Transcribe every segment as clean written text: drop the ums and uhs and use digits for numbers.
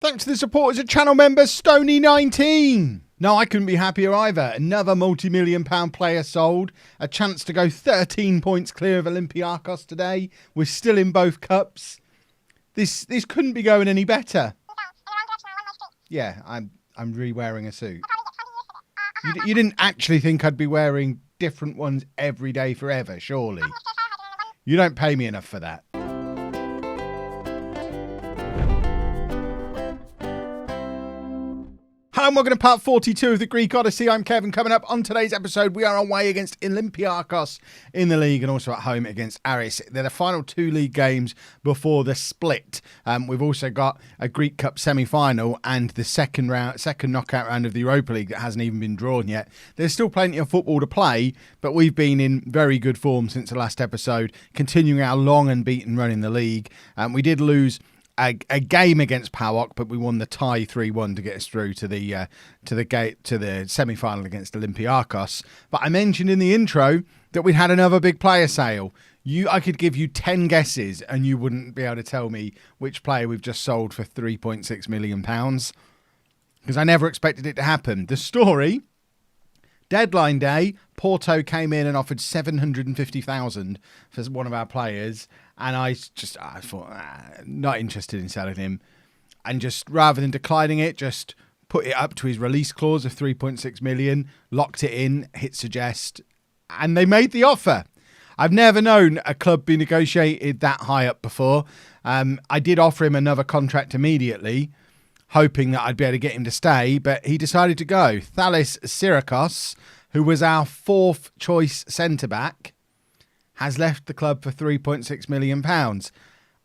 Thanks to the supporters of channel member Stony19. No, I couldn't be happier either. Another multi-million-pound player sold. A chance to go 13 points clear of Olympiacos today. We're still in both cups. This couldn't be going any better. Yeah, I'm re-wearing a suit. You didn't actually think I'd be wearing different ones every day forever, surely? You don't pay me enough for that. Hello and welcome to part 42 of the Greek Odyssey. I'm Kevin. Coming up on today's episode, we are away against Olympiacos in the league and also at home against Aris. They're the final two league games before the split. We've also got a Greek Cup semi-final and the second knockout round of the Europa League that hasn't even been drawn yet. There's still plenty of football to play, but we've been in very good form since the last episode, continuing our long unbeaten run in the league. We did lose a game against PAOK, but we won the tie 3-1 to get us through to the semi-final against Olympiacos. But I mentioned in the intro that we'd had another big player sale. I could give you 10 guesses and you wouldn't be able to tell me which player we've just sold for £3.6 million, because I never expected it to happen. The story: deadline day, Porto came in and offered 750,000 for one of our players. And I thought, not interested in selling him. And just rather than declining it, just put it up to his release clause of 3.6 million, locked it in, hit suggest, and they made the offer. I've never known a club be negotiated that high up before. I did offer him another contract immediately, hoping that I'd be able to get him to stay, but he decided to go. Thalis Syracuse, who was our fourth choice centre-back, has left the club for £3.6 million.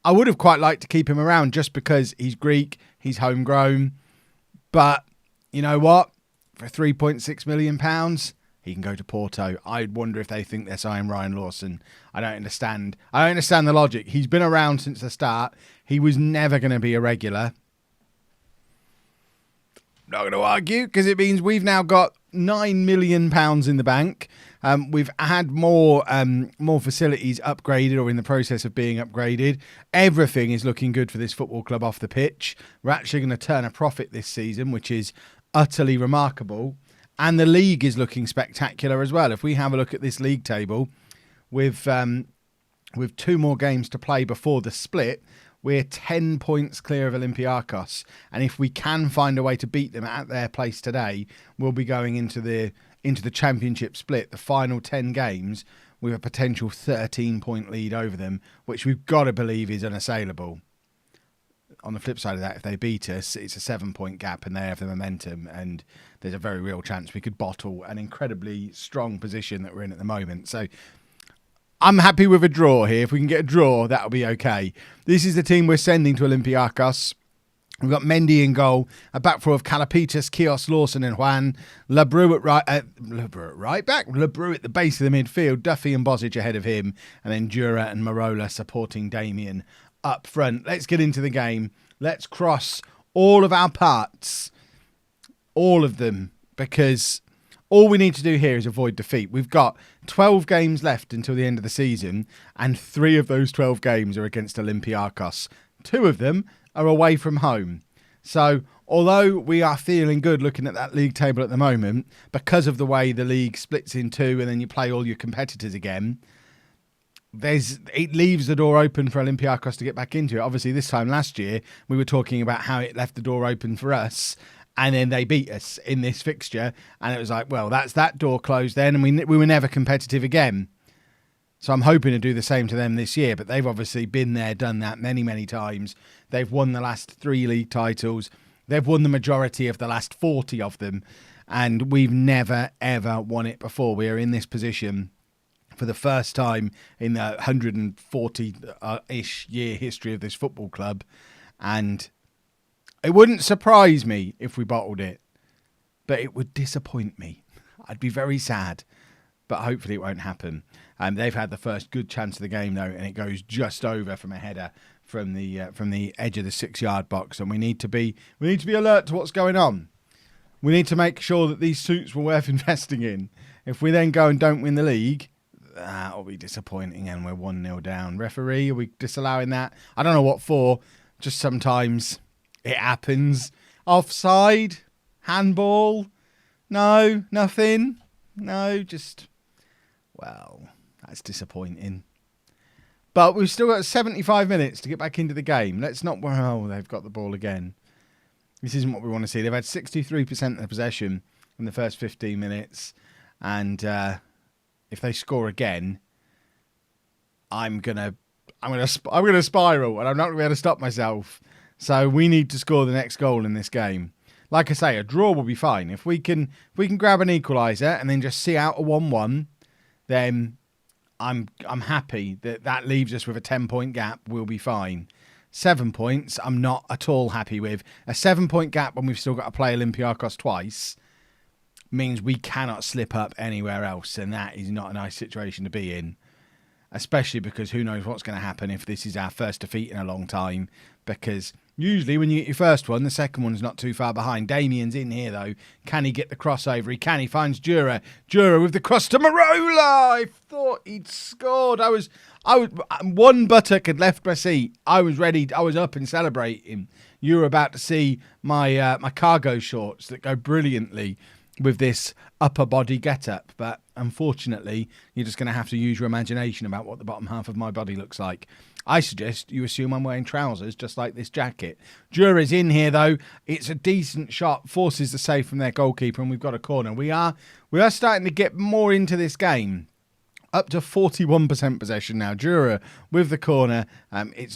I would have quite liked to keep him around just because he's Greek, he's homegrown. But you know what? For £3.6 million, he can go to Porto. I'd wonder if they think they're signing Ryan Lawson. I don't understand the logic. He's been around since the start. He was never going to be a regular. Not going to argue, because it means we've now got £9 million in the bank. We've had more facilities upgraded or in the process of being upgraded. Everything is looking good for this football club off the pitch. We're actually going to turn a profit this season, which is utterly remarkable. And the league is looking spectacular as well. If we have a look at this league table, with 2 more games to play before the split, we're 10 points clear of Olympiacos. And if we can find a way to beat them at their place today, we'll be going into the championship split, the final 10 games, with a potential 13-point lead over them, which we've got to believe is unassailable. On the flip side of that, if they beat us, it's a 7-point gap and they have the momentum, and there's a very real chance we could bottle an incredibly strong position that we're in at the moment. So I'm happy with a draw here. If we can get a draw, that'll be okay. This is the team we're sending to Olympiacos. We've got Mendy in goal, a back four of Kalapitas, Kios, Lawson and Juan, Lebrou at right back, Lebrou at the base of the midfield, Duffy and Bozic ahead of him, and then Dura and Marola supporting Damien up front. Let's get into the game. Let's cross all of our parts, all of them, because all we need to do here is avoid defeat. We've got 12 games left until the end of the season, and 3 of those 12 games are against Olympiacos. 2 of them are away from home. So although we are feeling good looking at that league table at the moment, because of the way the league splits in 2 and then you play all your competitors again, it leaves the door open for Olympiacos to get back into it. Obviously, this time last year, we were talking about how it left the door open for us, and then they beat us in this fixture, and it was like, well, that's that door closed then, and we were never competitive again. So I'm hoping to do the same to them this year, but they've obviously been there, done that many, many times. They've won the last 3 league titles. They've won the majority of the last 40 of them, and we've never, ever won it before. We are in this position for the first time in the 140-ish year history of this football club, and it wouldn't surprise me if we bottled it, but it would disappoint me. I'd be very sad, but hopefully it won't happen. They've had the first good chance of the game, though, and it goes just over from a header from the edge of the 6-yard box, and we need to be alert to what's going on. We need to make sure that these suits were worth investing in. If we then go and don't win the league, that'll be disappointing, and we're 1-0 down. Referee, are we disallowing that? I don't know what for. Just sometimes It happens. Offside? Handball? No, nothing. No, just, well, that's disappointing. But we've still got 75 minutes to get back into the game. Let's not, well, they've got the ball again. This isn't what we want to see. They've had 63% of the possession in the first 15 minutes. And if they score again, I'm gonna spiral, and I'm not going to be able to stop myself. So we need to score the next goal in this game. Like I say, a draw will be fine. If we can grab an equaliser and then just see out a 1-1, then I'm happy that leaves us with a 10-point gap. We'll be fine. 7 points, I'm not at all happy with. A 7-point gap when we've still got to play Olympiacos twice means we cannot slip up anywhere else, and that is not a nice situation to be in. Especially because who knows what's going to happen if this is our first defeat in a long time. Because usually when you get your first one, the second one's not too far behind. Damien's in here, though. Can he get the crossover? He can. He finds Jura. Jura with the cross to Marola. I thought he'd scored. I was one buttock had left my seat. I was ready. I was up and celebrating. You were about to see my my cargo shorts that go brilliantly with this upper body get-up, but unfortunately you're just going to have to use your imagination about what the bottom half of my body looks like. I suggest you assume I'm wearing trousers just like this jacket. Jura's in here though. It's a decent shot, forces the save from their goalkeeper, and we've got a corner. We are starting to get more into this game. Up to 41% possession now. Jura with the corner. He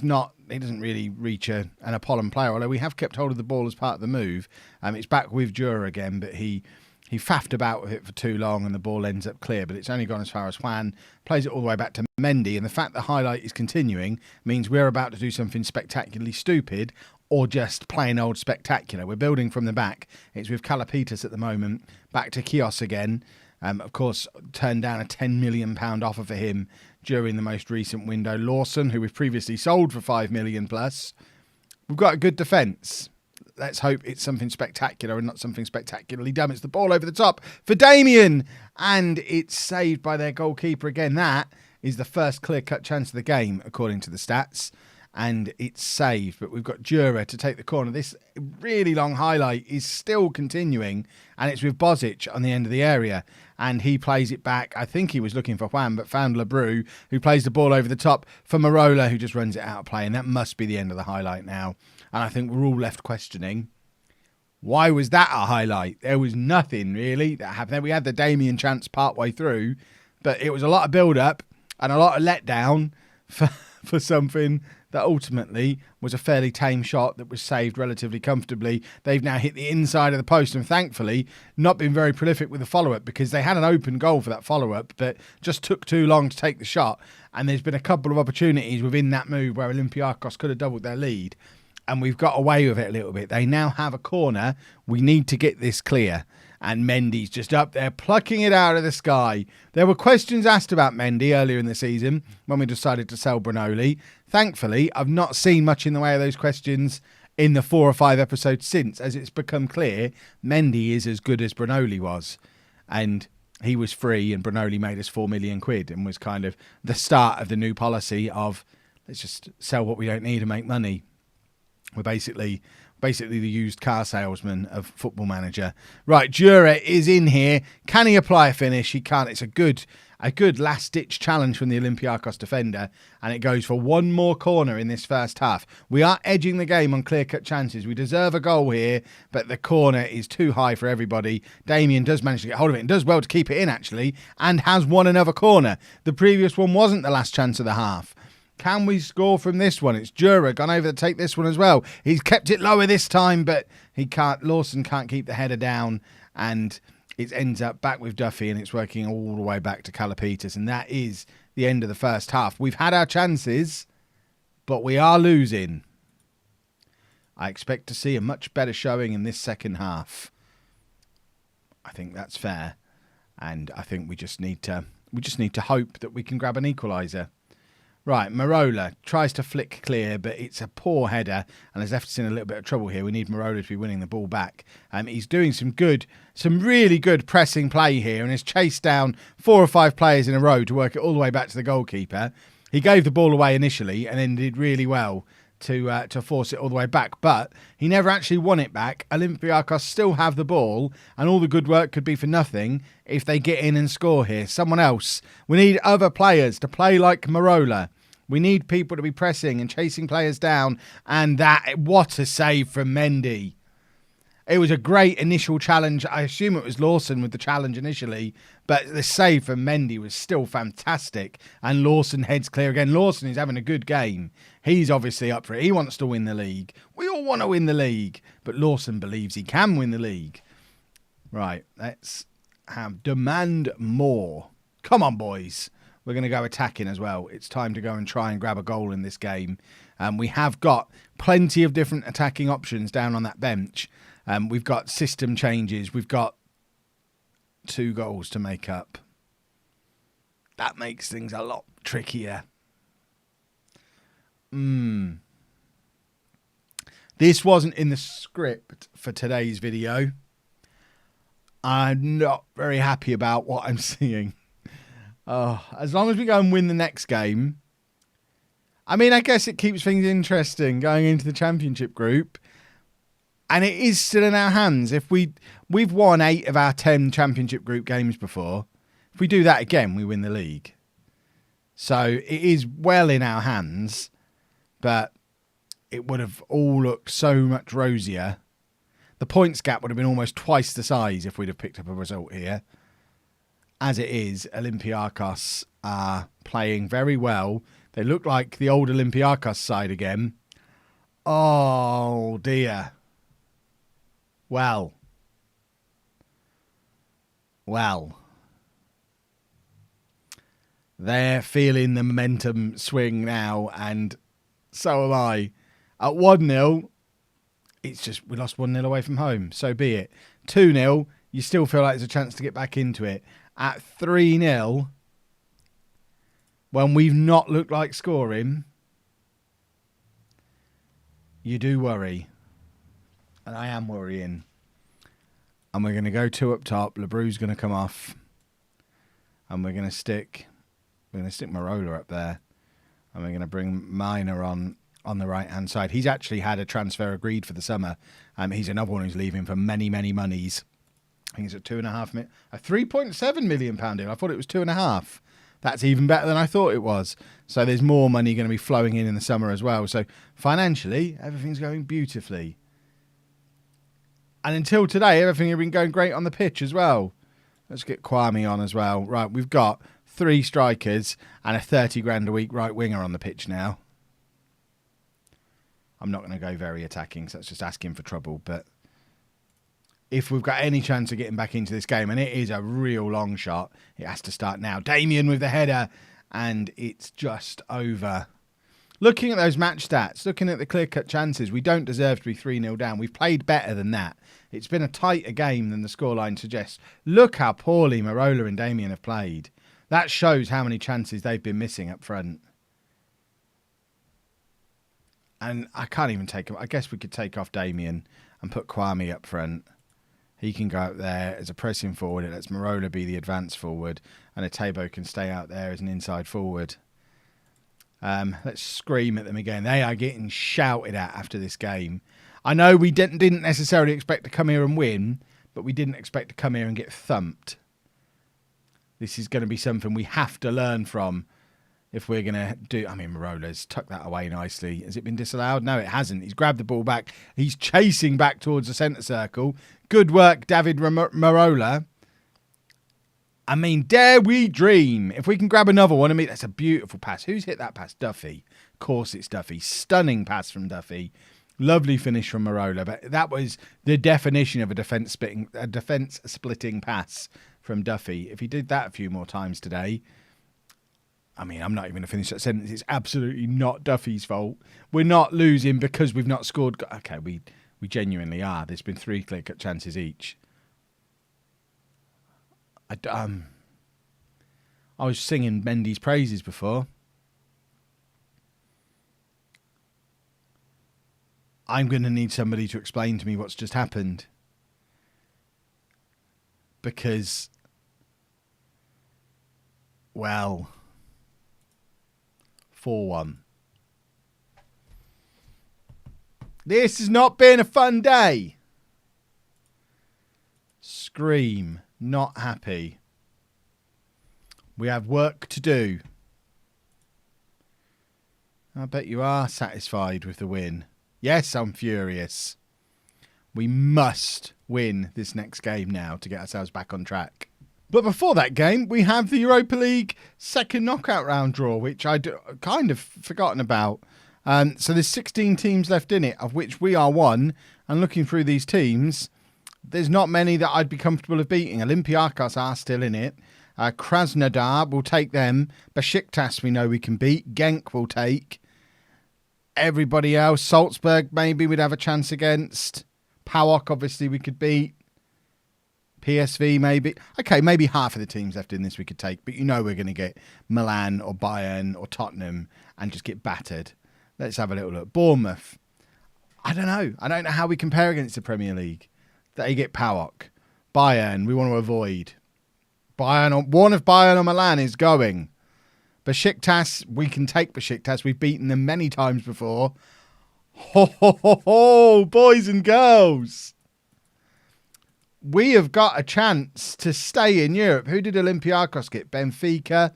doesn't really reach an Apollon player, although we have kept hold of the ball as part of the move. It's back with Jura again, but he faffed about with it for too long and the ball ends up clear, but it's only gone as far as Juan. Plays it all the way back to Mendy, and the fact the highlight is continuing means we're about to do something spectacularly stupid or just plain old spectacular. We're building from the back. It's with Kalapitas at the moment. Back to Kios again. Of course, turned down a £10 million offer for him during the most recent window. Lawson, who we've previously sold for $5 million plus. We've got a good defence. Let's hope it's something spectacular and not something spectacularly dumb. It's the ball over the top for Damien, and it's saved by their goalkeeper again. That is the first clear-cut chance of the game, according to the stats, and it's saved. But we've got Jura to take the corner. This really long highlight is still continuing, and it's with Bozic on the end of the area, and he plays it back. I think he was looking for Juan, but found Lebrou, who plays the ball over the top for Marola, who just runs it out of play, and that must be the end of the highlight now. And I think we're all left questioning, why was that a highlight? There was nothing really that happened. We had the Damien chance partway through, but it was a lot of build-up and a lot of letdown for something that ultimately was a fairly tame shot that was saved relatively comfortably. They've now hit the inside of the post and thankfully not been very prolific with the follow-up, because they had an open goal for that follow-up but just took too long to take the shot. And there's been a couple of opportunities within that move where Olympiacos could have doubled their lead, and we've got away with it a little bit. They now have a corner. We need to get this clear. And Mendy's just up there plucking it out of the sky. There were questions asked about Mendy earlier in the season when we decided to sell Brunoli. Thankfully, I've not seen much in the way of those questions in the 4 or 5 episodes since, as it's become clear Mendy is as good as Brunoli was. And he was free, and Brunoli made us £4 million and was kind of the start of the new policy of let's just sell what we don't need and make money. We're basically the used car salesman of Football Manager. Right, Jura is in here. Can he apply a finish? He can't. It's a good last-ditch challenge from the Olympiacos defender, and it goes for one more corner in this first half. We are edging the game on clear-cut chances. We deserve a goal here, but the corner is too high for everybody. Damien does manage to get hold of it and does well to keep it in, actually, and has won another corner. The previous one wasn't the last chance of the half. Can we score from this one? It's Jura gone over to take this one as well. He's kept it lower this time, but he can't. Lawson can't keep the header down, and it ends up back with Duffy, and it's working all the way back to Kalapitas, and that is the end of the first half. We've had our chances, but we are losing. I expect to see a much better showing in this second half. I think that's fair, and I think we just need to hope that we can grab an equaliser. Right, Marola tries to flick clear, but it's a poor header and has left us in a little bit of trouble here. We need Marola to be winning the ball back. He's doing some really good pressing play here, and has chased down 4 or 5 players in a row to work it all the way back to the goalkeeper. He gave the ball away initially and then did really well to force it all the way back. But he never actually won it back. Olympiacos still have the ball, and all the good work could be for nothing if they get in and score here. Someone else. We need other players to play like Marola. We need people to be pressing and chasing players down. And what a save from Mendy. It was a great initial challenge. I assume it was Lawson with the challenge initially, but the save from Mendy was still fantastic. And Lawson heads clear again. Lawson is having a good game. He's obviously up for it. He wants to win the league. We all want to win the league, but Lawson believes he can win the league. Right, let's demand more. Come on, boys. We're going to go attacking as well. It's time to go and try and grab a goal in this game. We have got plenty of different attacking options down on that bench. We've got system changes. We've got 2 goals to make up. That makes things a lot trickier. This wasn't in the script for today's video. I'm not very happy about what I'm seeing. As long as we go and win the next game. I mean, I guess it keeps things interesting going into the championship group. And it is still in our hands. If we've won 8 of our 10 championship group games before. If we do that again, we win the league. So it is well in our hands, but it would have all looked so much rosier. The points gap would have been almost twice the size if we'd have picked up a result here. As it is, Olympiacos are playing very well. They look like the old Olympiacos side again. Oh dear. Well. They're feeling the momentum swing now, and so am I. At 1-0, it's just we lost 1-0 away from home. So be it. 2-0, you still feel like there's a chance to get back into it. At 3-0, when we've not looked like scoring, you do worry. And I am worrying. And we're going to go 2 up top. Lebrou's going to come off. And we're going to stick Marola up there. And we're going to bring Miner on the right-hand side. He's actually had a transfer agreed for the summer. He's another one who's leaving for many, many monies. I think it's a £3.7 million deal. I thought it was 2.5. That's even better than I thought it was. So there's more money going to be flowing in the summer as well. So financially, everything's going beautifully. And until today, everything had been going great on the pitch as well. Let's get Kwame on as well. Right, we've got 3 strikers and a 30 grand a week right winger on the pitch now. I'm not going to go very attacking, so that's just asking for trouble. But if we've got any chance of getting back into this game, and it is a real long shot, it has to start now. Damien with the header, and it's just over. Looking at those match stats, looking at the clear-cut chances, we don't deserve to be 3-0 down. We've played better than that. It's been a tighter game than the scoreline suggests. Look how poorly Marola and Damien have played. That shows how many chances they've been missing up front. And I can't even take him. I guess we could take off Damien and put Kwame up front. He can go up there as a pressing forward. It lets Marola be the advance forward. And Atebo can stay out there as an inside forward. Let's scream at them again. They are getting shouted at after this game. I know we didn't necessarily expect to come here and win, but we didn't expect to come here and get thumped. This is going to be something we have to learn from if we're going to do... I mean, Marola's tucked that away nicely. Has it been disallowed? No, it hasn't. He's grabbed the ball back. He's chasing back towards the centre circle. Good work, David Marola. I mean, dare we dream? If we can grab another one, I mean, that's a beautiful pass. Who's hit that pass? Duffy. Of course it's Duffy. Stunning pass from Duffy. Lovely finish from Marola. But that was the definition of a defence splitting pass from Duffy. If he did that a few more times today, I mean, I'm not even going to finish that sentence. It's absolutely not Duffy's fault. We're not losing because we've not scored. Okay, we genuinely are. There's been 3 clear-cut chances each. I was singing Mendy's praises before. I'm going to need somebody to explain to me what's just happened. Because, well, 4-1. This has not been a fun day. Scream. Not happy. We have work to do. I bet you are satisfied with the win. Yes, I'm furious. We must win this next game now to get ourselves back on track. But before that game, we have the Europa League second knockout round draw, which I'd kind of forgotten about. So there's 16 teams left in it, of which we are one. And looking through these teams, there's not many that I'd be comfortable of beating. Olympiacos are still in it. Krasnodar, will take them. Besiktas we know we can beat. Genk will take. Everybody else, Salzburg maybe we'd have a chance against. PAOK obviously we could beat. PSV maybe. Okay, maybe half of the teams left in this we could take. But you know we're going to get Milan or Bayern or Tottenham and just get battered. Let's have a little look. Bournemouth. I don't know. I don't know how we compare against the Premier League. They get PAOK. Bayern, we want to avoid. One of Bayern or Milan is going. Besiktas, we can take Besiktas. We've beaten them many times before. Ho, ho, ho, ho, boys and girls. We have got a chance to stay in Europe. Who did Olympiacos get? Benfica.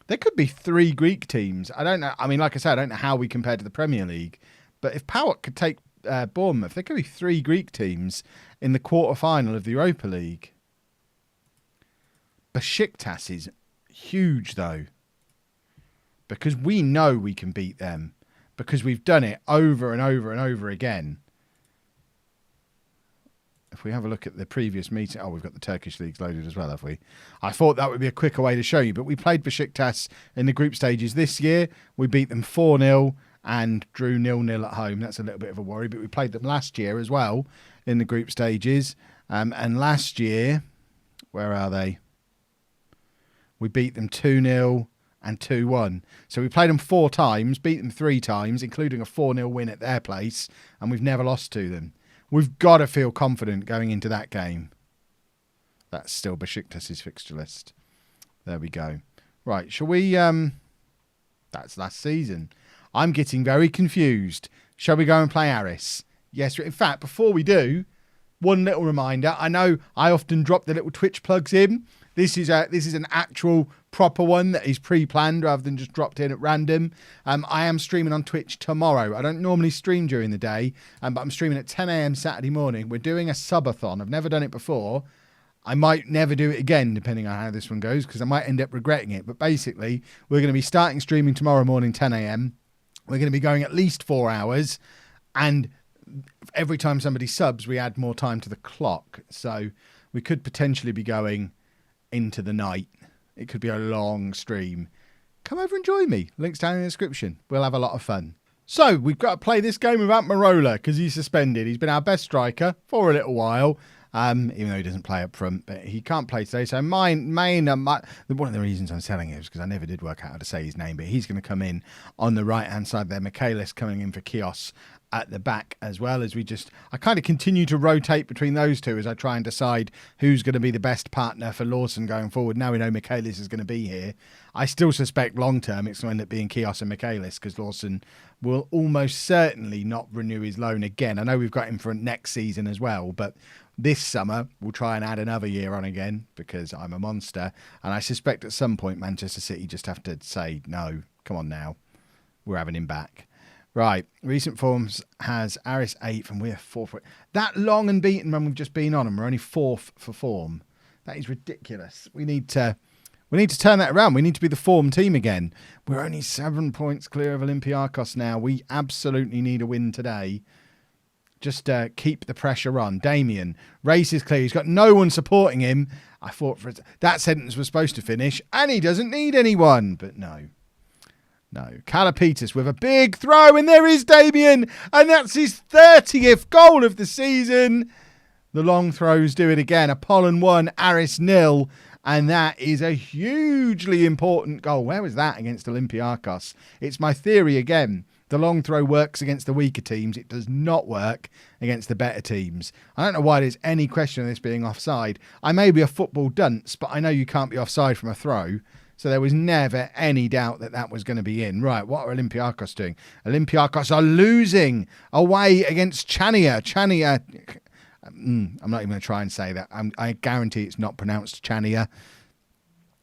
There could be 3 Greek teams. I don't know. I mean, like I said, I don't know how we compare to the Premier League. But if PAOK could take Bournemouth, there could be 3 Greek teams in the quarter-final of the Europa League. Besiktas is huge, though. Because we know we can beat them. Because we've done it over and over and over again. If we have a look at the previous meeting... Oh, we've got the Turkish leagues loaded as well, have we? I thought that would be a quicker way to show you. But we played Besiktas in the group stages this year. We beat them 4-0 and drew 0-0 at home. That's a little bit of a worry. But we played them last year as well in the group stages. And last year... Where are they? We beat them 2-0 and 2-1. So we played them 4 times, beat them 3 times, including a 4-0 win at their place, and we've never lost to them. We've got to feel confident going into that game. That's still Besiktas' fixture list. There we go. Right, shall we... That's last season. I'm getting very confused. Shall we go and play Aris? Yes, in fact, before we do, one little reminder. I know I often drop the little Twitch plugs in. This is an actual proper one that is pre-planned rather than just dropped in at random. I am streaming on Twitch tomorrow. I don't normally stream during the day, but I'm streaming at 10 a.m. Saturday morning. We're doing a subathon. I've never done it before. I might never do it again, depending on how this one goes, because I might end up regretting it. But basically, we're going to be starting streaming tomorrow morning, 10 a.m. We're going to be going at least 4 hours, and every time somebody subs, we add more time to the clock. So we could potentially be going into the night. It could be a long stream. Come over and join me. Links down in the description. We'll have a lot of fun. So we've got to play this game without Marola because he's suspended. He's been our best striker for a little while, even though he doesn't play up front, but he can't play today. So one of the reasons I'm selling it is because I never did work out how to say his name, but he's going to come in on the right hand side there. Michaelis coming in for Kios at the back, as well as I kind of continue to rotate between those two as I try and decide who's going to be the best partner for Lawson going forward. Now we know Michaelis is going to be here. I still suspect long term it's going to end up being Kios and Michaelis because Lawson will almost certainly not renew his loan again. I know we've got him for next season as well, but this summer we'll try and add another year on again because I'm a monster, and I suspect at some point Manchester City just have to say, no, come on now, we're having him back. Right, recent forms has Aris 8th and we're 4th. That long unbeaten run we've just been on and we're only 4th for form. That is ridiculous. We need to turn that around. We need to be the form team again. We're only 7 points clear of Olympiacos now. We absolutely need a win today. Just keep the pressure on. Damien, race is clear. He's got no one supporting him. I thought that sentence was supposed to finish and he doesn't need anyone, but no. No, Kalapitis with a big throw, and there is Damien, and that's his 30th goal of the season. The long throws do it again. Apollon 1, Aris 0, and that is a hugely important goal. Where was that against Olympiacos? It's my theory again. The long throw works against the weaker teams. It does not work against the better teams. I don't know why there's any question of this being offside. I may be a football dunce, but I know you can't be offside from a throw. So there was never any doubt that that was going to be in. Right, what are Olympiacos doing? Olympiacos are losing away against Chania. Chania, I'm not even going to try and say that. I guarantee it's not pronounced Chania.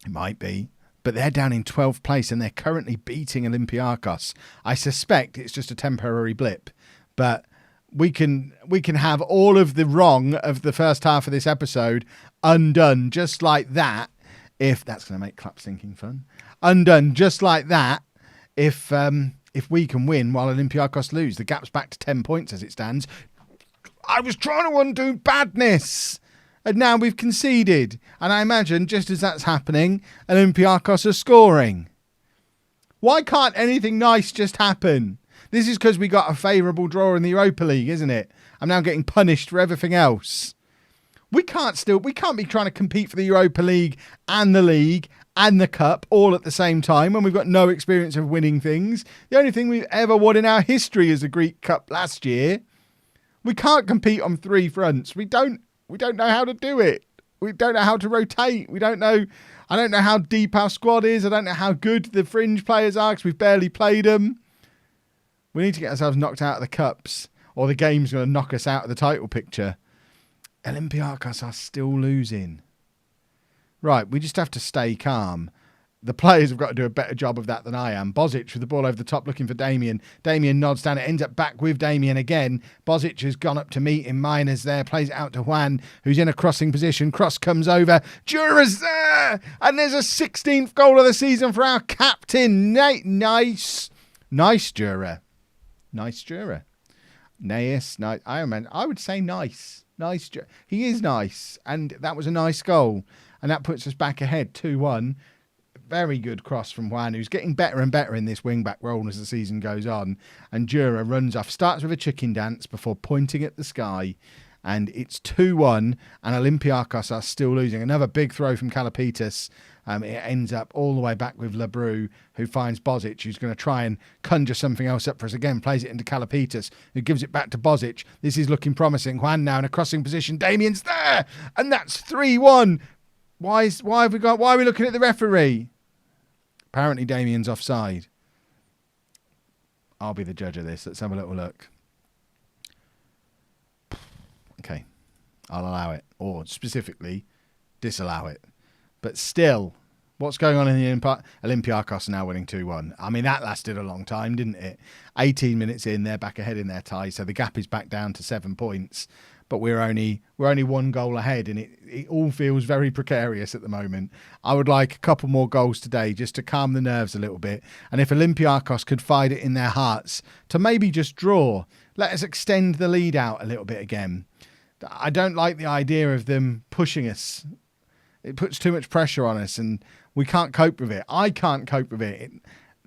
It might be. But they're down in 12th place and they're currently beating Olympiacos. I suspect it's just a temporary blip. But we can have all of the wrong of the first half of this episode undone just like that. If that's going to make clap sinking fun, undone just like that. If we can win while Olympiacos lose, the gap's back to 10 points as it stands. I was trying to undo badness, and now we've conceded. And I imagine just as that's happening, Olympiacos are scoring. Why can't anything nice just happen? This is because we got a favourable draw in the Europa League, isn't it? I'm now getting punished for everything else. We can't be trying to compete for the Europa League and the League and the Cup all at the same time when we've got no experience of winning things. The only thing we've ever won in our history is the Greek Cup last year. We can't compete on 3 fronts. We don't know how to do it. We don't know how to rotate. I don't know how deep our squad is. I don't know how good the fringe players are because we've barely played them. We need to get ourselves knocked out of the Cups or the game's going to knock us out of the title picture. Olympiacos are still losing. Right, we just have to stay calm. The players have got to do a better job of that than I am. Bozic with the ball over the top looking for Damien. Damien nods down. It ends up back with Damien again. Bozic has gone up to meet him. Miners there. Plays it out to Juan, who's in a crossing position. Cross comes over. Jura's there! And there's a 16th goal of the season for our captain. Nice. Nice, Jura. Nice, Jura. Nice. I would say nice. Nice. He is nice. And that was a nice goal. And that puts us back ahead 2-1. Very good cross from Juan, who's getting better and better in this wing-back role as the season goes on. And Jura runs off, starts with a chicken dance before pointing at the sky. And it's 2-1, and Olympiacos are still losing. Another big throw from Kalapitas. It ends up all the way back with Lebrou, who finds Bozic, who's going to try and conjure something else up for us again. Plays it into Kalapitas, who gives it back to Bozic. This is looking promising. Juan now in a crossing position. Damien's there, and that's 3-1. Why are we looking at the referee? Apparently Damien's offside. I'll be the judge of this. Let's have a little look. Okay, I'll allow it, or specifically disallow it. But still, what's going on in the Olympiacos now winning 2-1? I mean, that lasted a long time, didn't it? 18 minutes in, they're back ahead in their tie, so the gap is back down to 7 points. But we're only 1 goal ahead, and it all feels very precarious at the moment. I would like a couple more goals today just to calm the nerves a little bit. And if Olympiacos could find it in their hearts to maybe just draw, let us extend the lead out a little bit again. I don't like the idea of them pushing us. It puts too much pressure on us and we can't cope with it. I can't cope with it.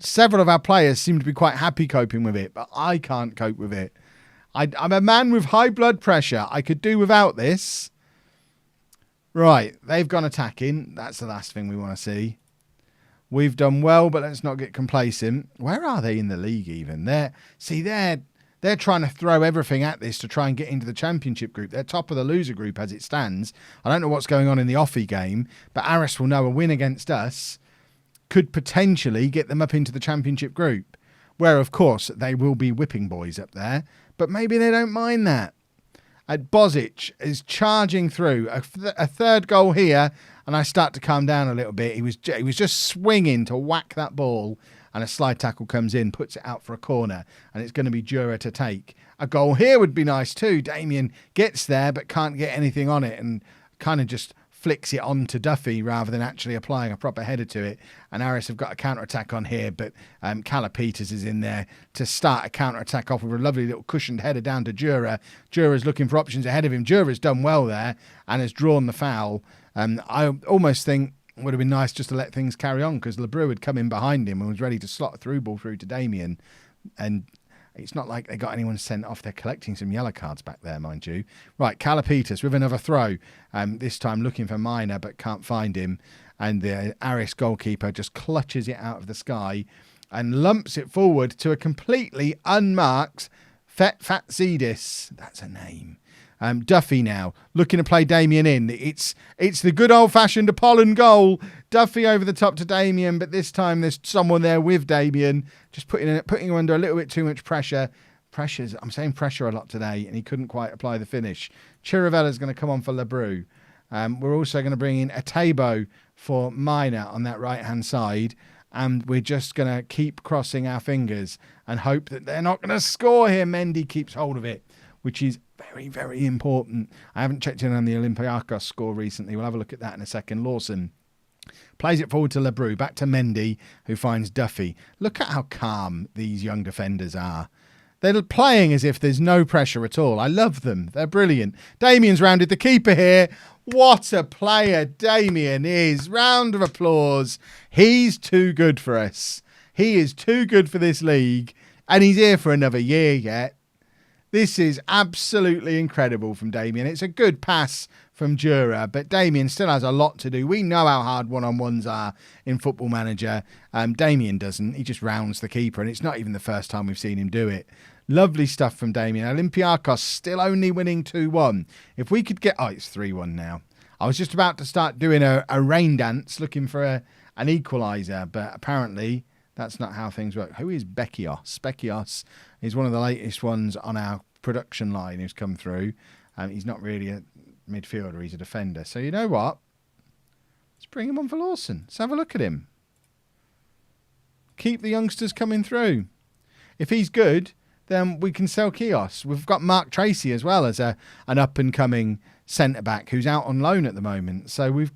Several of our players seem to be quite happy coping with it, but I can't cope with it. I'm a man with high blood pressure. I could do without this. Right, they've gone attacking. That's the last thing we want to see. We've done well, but let's not get complacent. Where are they in the league even? They're trying to throw everything at this to try and get into the championship group. They're top of the loser group as it stands. I don't know what's going on in the offie game, but Aris will know a win against us could potentially get them up into the championship group, where, of course, they will be whipping boys up there, but maybe they don't mind that. Bozic is charging through. A third goal here, and I start to calm down a little bit. He was just swinging to whack that ball, and a slide tackle comes in, puts it out for a corner, and it's going to be Jura to take. A goal here would be nice too. Damien gets there, but can't get anything on it, and kind of just flicks it on to Duffy rather than actually applying a proper header to it. And Aris have got a counter-attack on here, but Kalapitas is in there to start a counter-attack off with a lovely little cushioned header down to Jura. Jura's looking for options ahead of him. Jura's done well there and has drawn the foul. I almost think it would have been nice just to let things carry on because Lebrou had come in behind him and was ready to slot a through ball through to Damien. And it's not like they got anyone sent off. They're collecting some yellow cards back there, mind you. Right, Kalapitas with another throw. This time looking for Minor, but can't find him. And the Aris goalkeeper just clutches it out of the sky and lumps it forward to a completely unmarked Fatzidis. That's a name. Duffy now looking to play Damien in. It's the good old-fashioned Apollon goal. Duffy over the top to Damien, but this time there's someone there with Damien, just putting him under a little bit too much pressure. I'm saying pressure a lot today, and he couldn't quite apply the finish. Chiravella's going to come on for Lebrou. We're also going to bring in Atebo for Minor on that right-hand side, and we're just going to keep crossing our fingers and hope that they're not going to score here. Mendy keeps hold of it, which is very, very important. I haven't checked in on the Olympiacos score recently. We'll have a look at that in a second. Lawson plays it forward to Lebrou, back to Mendy, who finds Duffy. Look at how calm these young defenders are. They're playing as if there's no pressure at all. I love them. They're brilliant. Damien's rounded the keeper here. What a player Damien is. Round of applause. He's too good for us. He is too good for this league, and he's here for another year yet. This is absolutely incredible from Damien. It's a good pass from Jura, but Damien still has a lot to do. We know how hard one-on-ones are in Football Manager. Damien doesn't. He just rounds the keeper, and it's not even the first time we've seen him do it. Lovely stuff from Damien. Olympiacos still only winning 2-1. If we could get... Oh, it's 3-1 now. I was just about to start doing a rain dance looking for an equaliser, but apparently that's not how things work. Who is Beckios? Beckios is one of the latest ones on our production line who's come through. He's not really a midfielder, he's a defender. So you know what? Let's bring him on for Lawson. Let's have a look at him. Keep the youngsters coming through. If he's good, then we can sell Kios. We've got Mark Tracy as well as an up-and-coming centre-back who's out on loan at the moment. So we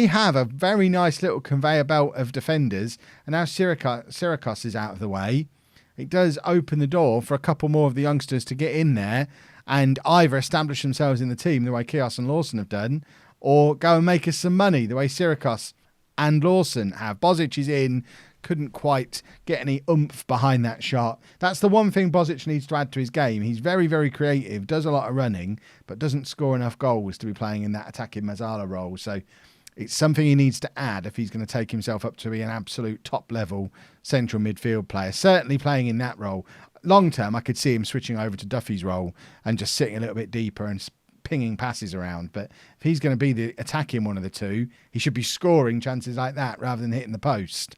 have a very nice little conveyor belt of defenders, and now Syracuse is out of the way. It does open the door for a couple more of the youngsters to get in there and either establish themselves in the team the way Kios and Lawson have done, or go and make us some money the way Syracuse and Lawson have. Bozic is in, couldn't quite get any oomph behind that shot. That's the one thing Bozic needs to add to his game. He's very, very creative, does a lot of running, but doesn't score enough goals to be playing in that attacking Mazzala role. So it's something he needs to add if he's going to take himself up to be an absolute top-level central midfield player. Certainly playing in that role. Long-term, I could see him switching over to Duffy's role and just sitting a little bit deeper and pinging passes around. But if he's going to be the attacking one of the two, he should be scoring chances like that rather than hitting the post.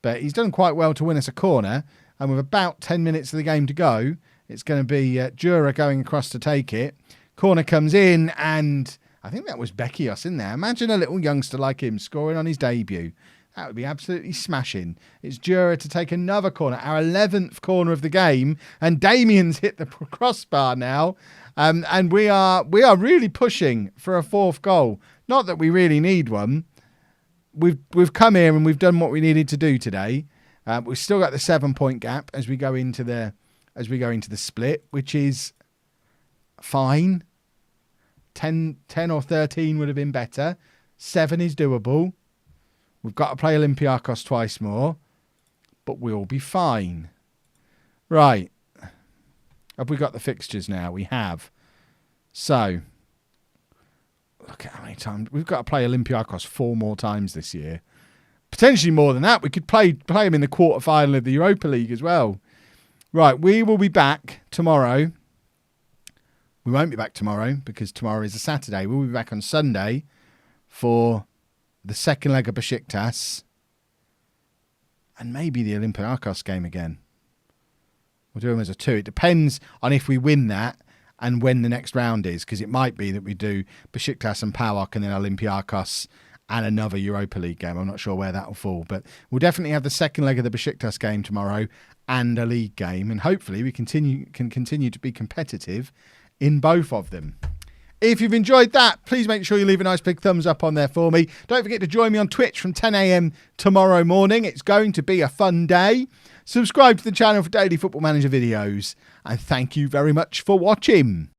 But he's done quite well to win us a corner. And with about 10 minutes of the game to go, it's going to be Jura going across to take it. Corner comes in, and I think that was Beckios in there. Imagine a little youngster like him scoring on his debut. That would be absolutely smashing. It's Jura to take another corner, our 11th corner of the game. And Damien's hit the crossbar now. And we are really pushing for a fourth goal. Not that we really need one. We've come here and we've done what we needed to do today. We've still got the 7-point gap as we go into the split, which is fine. 10 or 13 would have been better. 7 is doable. We've got to play Olympiacos twice more, but we'll be fine. Right. Have we got the fixtures now? We have. So, look at how many times. We've got to play Olympiacos 4 more times this year. Potentially more than that. We could play them in the quarter-final of the Europa League as well. Right, we will be back tomorrow. We won't be back tomorrow because tomorrow is a Saturday. We'll be back on Sunday for the second leg of Besiktas and maybe the Olympiacos game again. We'll do them as a 2. It depends on if we win that and when the next round is, because it might be that we do Besiktas and PAOK and then Olympiacos and another Europa League game. I'm not sure where that will fall, but we'll definitely have the second leg of the Besiktas game tomorrow and a league game, and hopefully we can continue to be competitive in both of them. If you've enjoyed that, please make sure you leave a nice big thumbs up on there for me. Don't forget to join me on Twitch from 10 a.m. tomorrow morning. It's going to be a fun day. Subscribe to the channel for daily Football Manager videos. And thank you very much for watching.